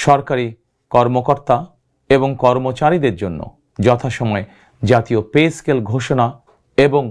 সরকারি কর্মকর্তা এবং কর্মচারীদের জন্য যথাসময়ে জাতীয় পে স্কেল ঘোষণা এবং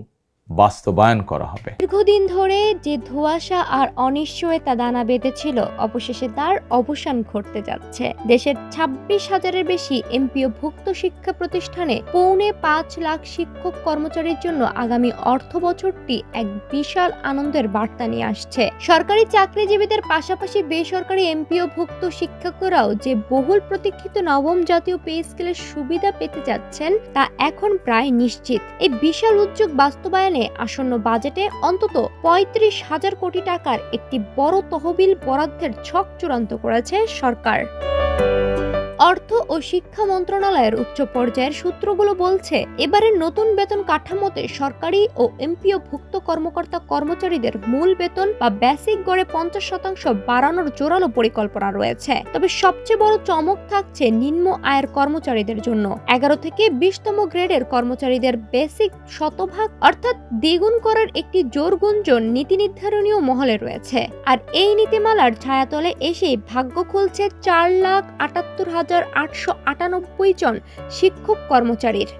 বাস্তবায়ন করা হবে। দীর্ঘদিন ধরে যে ধোঁয়াশা আর অনিশ্চয়তা দানা বেঁধেছিল, অবশেষে তার অবসান ঘটতে যাচ্ছে। দেশের 26,000-এর বেশি এমপিওভুক্ত শিক্ষা প্রতিষ্ঠানে 4.5 লাখ শিক্ষক কর্মচারীর জন্য আগামী অর্থ বছরটি এক বিশাল আনন্দের বার্তা নিয়ে আসছে। সরকারি চাকরিজীবীদের পাশাপাশি বেসরকারি এমপিওভুক্ত শিক্ষকরাও যে বহুল প্রতীক্ষিত নবম জাতীয় পে স্কেলের সুবিধা পেতে যাচ্ছেন তা এখন প্রায় নিশ্চিত। এই বিশাল উদ্যোগ বাস্তবায়নে আসন্ন বাজেটে অন্তত 35,000 কোটি টাকার একটি বড় তহবিল বরাদ্দের ছক চূড়ান্ত করেছে সরকার। অর্থ ও শিক্ষা মন্ত্রণালয়ের উচ্চ পর্যায়ের সূত্রগুলো বলছে, এবারের নতুন বেতন কাঠামোতে সরকারি ও এমপিওভুক্ত কর্মকর্তা কর্মচারীদের মূল বেতন বা বেসিক গড়ে 50% বাড়ানোর জোরালো পরিকল্পনা রয়েছে। তবে সবচেয়ে বড় চমক থাকছে নিম্ন আয়ের কর্মচারীদের জন্য। 11 থেকে 20তম গ্রেডের কর্মচারীদের বেসিক শতভাগ অর্থাৎ দ্বিগুণ করার একটি জোর গুঞ্জন নীতি নির্ধারণীয় মহলে রয়েছে। আর এই নীতিমালার ছায়াতলে এসেই ভাগ্য খুলছে 4,78,898 জন শিক্ষক কর্মচারীর।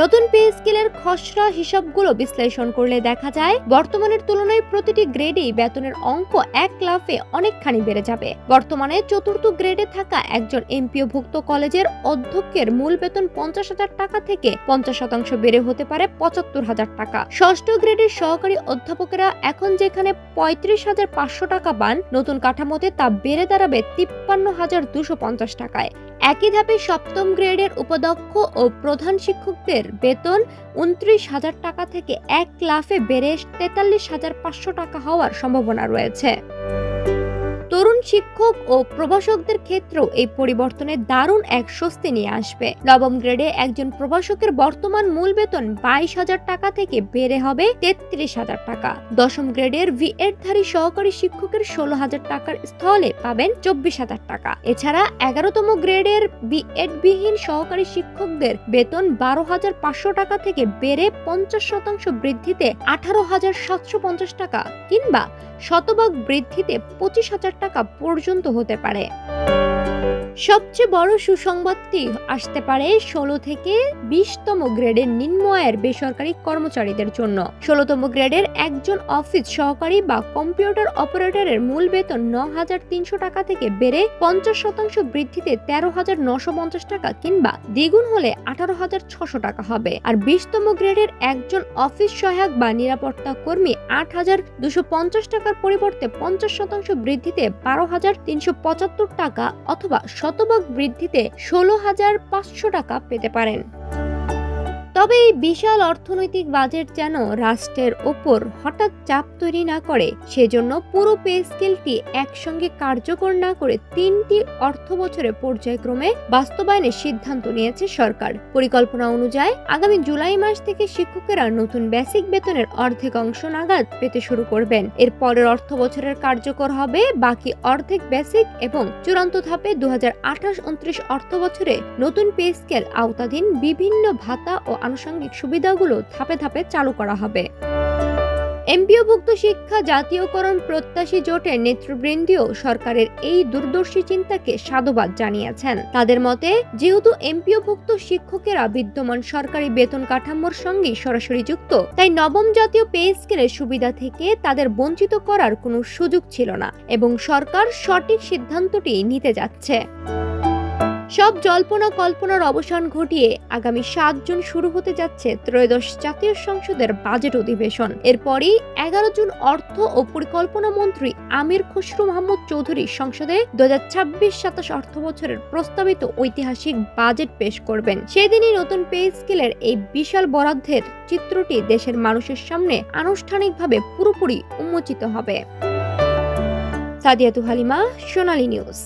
নতুন পে স্কেলের খসড়া হিসাবগুলো বিশ্লেষণ করলে দেখা যায়, বর্তমানের তুলনায় প্রতিটি গ্রেডেই বেতনের অঙ্ক এক লাফে অনেকখানি বেড়ে যাবে। বর্তমানে চতুর্থ গ্রেডে থাকা একজন এমপিওভুক্ত কলেজের অধ্যক্ষের মূল বেতন 50,000 টাকা থেকে 50% বেড়ে হতে পারে 75,000 টাকা। ষষ্ঠ গ্রেডের সহকারী অধ্যাপকেরা এখন যেখানে 35,500 টাকা পান, নতুন কাঠামোতে তা বেড়ে দাঁড়াবে 53,250 টাকায়। একই ধাপে সপ্তম গ্রেডের উপাধ্যক্ষ ও প্রধান শিক্ষকদের বেতন 29,000 টাকা থেকে এক লাফে বেড়ে 43,500 টাকা হওয়ার সম্ভাবনা রয়েছে। তরুণ শিক্ষক ও প্রভাষকদের ক্ষেত্রেও এই পরিবর্তনে দারুণ এক স্বস্তি নিয়ে আসবে। নবম গ্রেডে একজন প্রভাষকের বর্তমান মূল বেতন 22,000 টাকা থেকে বেড়ে হবে 33,000 টাকা। দশম গ্রেডের ভিএডধারী সহকারী শিক্ষকের 16,000 টাকার স্থলে পাবেন 24,000 টাকা। এছাড়া 11তম গ্রেডের ভিএডবিহীন সহকারী শিক্ষকদের বেতন 12,500 টাকা থেকে বেড়ে 50% বৃদ্ধিতে 18,750 টাকা কিংবা শতভাগ বৃদ্ধিতে 25,000 টাকা পর্যন্ত হতে পারে। সবচেয়ে বড় সুসংবাদটি আসতে পারে 16 থেকে 20তম গ্রেডের নিম্ন আয়ের বেসরকারি কর্মচারীদের জন্য। 16তম গ্রেডের একজন অফিস সহকারী বা কম্পিউটার অপারেটরের মূল বেতন 9,300 টাকা থেকে বেড়ে 50% বৃদ্ধিতে 13,950 টাকা কিংবা দ্বিগুণ হলে 18,600 টাকা হবে। আর 20তম গ্রেডের একজন অফিস সহায়ক বা নিরাপত্তা কর্মী 8,250 টাকার পরিবর্তে 50% বৃদ্ধিতে 12,375 টাকা অথবা শতভাগ বৃদ্ধিতে 16,500 টাকা পেতে পারেন। তবে এই বিশাল অর্থনৈতিক বাজেট যেন রাষ্ট্রের ওপর হঠাৎ চাপ তৈরি না করে, সেজন্য পুরো পে স্কেলটি একসঙ্গে কার্যকর না করে 3টি অর্থ বছরে পর্যায়ক্রমে বাস্তবায়নের সিদ্ধান্ত নিয়েছে সরকার। পরিকল্পনা অনুযায়ী আগামী জুলাই মাস থেকে শিক্ষকেরা নতুন বেসিক বেতনের অর্ধেক অংশ নাগাদ পেতে শুরু করবেন। এর পরের অর্থ বছরের কার্যকর হবে বাকি অর্ধেক বেসিক এবং চূড়ান্ত ধাপে 2028-29 অর্থ বছরে নতুন পে স্কেল আওতাধীন বিভিন্ন ভাতা ও আনুষঙ্গিক সুবিধাগুলো ধাপে ধাপে চালু করা হবে। এমপিওভুক্ত শিক্ষা জাতীয়করণ প্রত্যাশী জোটের নেতৃবৃন্দীয় সরকারের এই দূরদর্শী চিন্তাকে সাধুবাদ জানিয়েছেন। তাদের মতে, যেহেতু এমপিওভুক্ত শিক্ষকেরা বিদ্যমান সরকারি বেতন কাঠামোর সঙ্গে সরাসরি যুক্ত, তাই নবম জাতীয় পে স্কেলের সুবিধা থেকে তাদের বঞ্চিত করার কোনো সুযোগ ছিল না এবং সরকার সঠিক সিদ্ধান্তটি নিতে যাচ্ছে। সব জল্পনা কল্পনার অবসান ঘটিয়ে আগামী 7 জুন শুরু হতে যাচ্ছে ত্রয়োদশ জাতীয় সংসদের বাজেট অধিবেশন। এরপরই 11 জুন অর্থ ও পরিকল্পনা মন্ত্রী আমির খসরু মাহমুদ চৌধুরী সংসদে 2026-27 অর্থ বছরের প্রস্তাবিত ঐতিহাসিক বাজেট পেশ করবেন। সেদিনই নতুন পে স্কেলের এই বিশাল বরাদ্দের চিত্রটি দেশের মানুষের সামনে আনুষ্ঠানিকভাবে পুরোপুরি উন্মোচিত হবে। সাদিয়াতু হালিমা, সোনালী নিউজ।